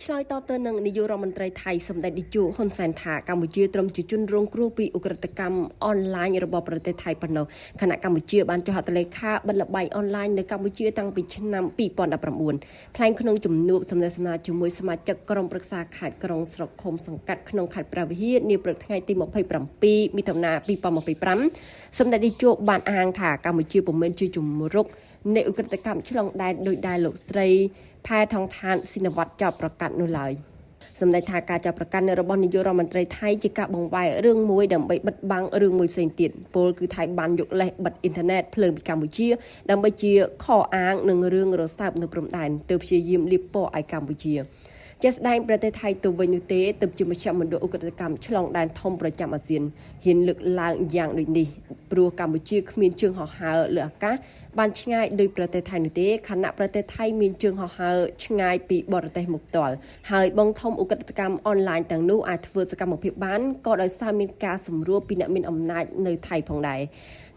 ឆ្លើយតបទៅនឹងនាយករដ្ឋមន្ត្រីថៃសម្ដេចនាយកហ៊ុនសែនថាកម្ពុជាត្រឹមជាជនរងគ្រោះពីឧក្រិដ្ឋកម្មអនឡាញរបស់ប្រទេសថៃប៉ុណ្ណោះខណៈកម្ពុជាបានចុះហត្ថលេខាបិទល្បែងអនឡាញនៅកម្ពុជាតាំងពីឆ្នាំ2019ថ្លែងក្នុងជំនួបសម្ដែងសម្ដាជាមួយសមាជិកក្រុមប្រឹក្សាខេត្តក្រុងស្រុកឃុំសង្កាត់ក្នុងខេត្តព្រះវិហារនាព្រឹកថ្ងៃទី27មិថុនា2025សម្ដេចនាយកបានអាងថាកម្ពុជាពុំមែនជាជំរុកនៃឧក្រិដ្ឋកម្មឆ្លងដែនដោយដែលលោកស្រីផែថងឋានស៊ីនវត្តចាប់ប្រកាសនោះឡើយសម្ដេចថាការចាប់ប្រកាន់របស់នាយករដ្ឋមន្ត្រីថៃជាការបង្វែររឿងមួយដើម្បីបិទបាំងរឿងមួយផ្សេងទៀតពលគឺថៃបានយកលេសបិទអ៊ីនធឺណិតភ្លើងពីកម្ពុជាដើម្បីជាខអាងនឹងរឿងរសើបនៅព្រំដែនទើបព្យាយាមលៀបពណ៌ឲ្យកម្ពុជាជាស្ដែងប្រទេសថៃទៅវិញនោះទេទើបជាមជ្ឈមណ្ឌលឧក្រិដ្ឋកម្មឆ្លងដែនធំប្រចាំអាស៊ានហ៊ានលើកឡើងយ៉ាងដូចនេះព្រោះកម្ពុជាគ្មានជើងហោះហើរលើអាកាសបានឆ្ងាយដោយប្រទេសថៃនោះទេខណៈប្រទេសថៃមានជើងហោះហើរឆ្ងាយពីបរទេសមកផ្ទាល់ហើយបងធំឧក្រិដ្ឋកម្មអនឡាញទាំងនោះអាចធ្វើសកម្មភាពបានក៏ដោយសារមានការសម្រួលពីអ្នកមានអំណាចនៅថៃផងដែរ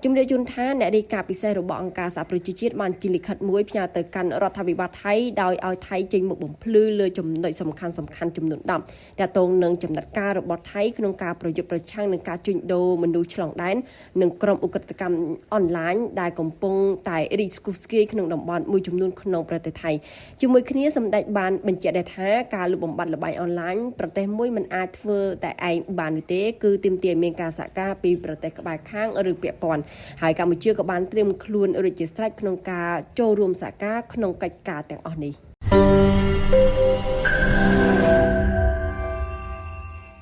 ជំរាបជូនថាអ្នករាយការណ៍ពិសេសរបស់អង្គការសហប្រជាជាតិបានគិលិខិតមួយផ្ញើទៅកាន់រដ្ឋាភិបាលថៃដោយឲ្យថៃចេញមុខបំភ្លឺលើចំណុចសំខាន់ចំនួន10ទាក់ទងនឹងចំណាត់ការរបស់ថៃក្នុងការប្រយុទ្ធប្រឆាំងនឹងការជួញដូរមនុស្សឆ្លងដែននិងក្រុមឧក្រិដ្ឋកម្មអនឡាញដែលកំពុងតែរីកស្គុះស្គាយក្នុងតំបន់មួយចំនួនក្នុងប្រទេសថៃជាមួយគ្នាសម្ដេចបានបញ្ជាក់ដែរថាការលុបបំបាត់ល្បែងអនឡាញប្រទេសមួយមិនអាចធ្វើតែឯងបាននោះទេគឺទាមទារមានការសហការពីប្រទេសក្បែរខាងឬពាក់ព័ន្ធហើយកម្ពុជាក៏បានត្រៀមខ្លួនរួចជាស្រេចក្នុងការចូលរួមសហការក្នុងកិច្ចការទាំងអស់នេះ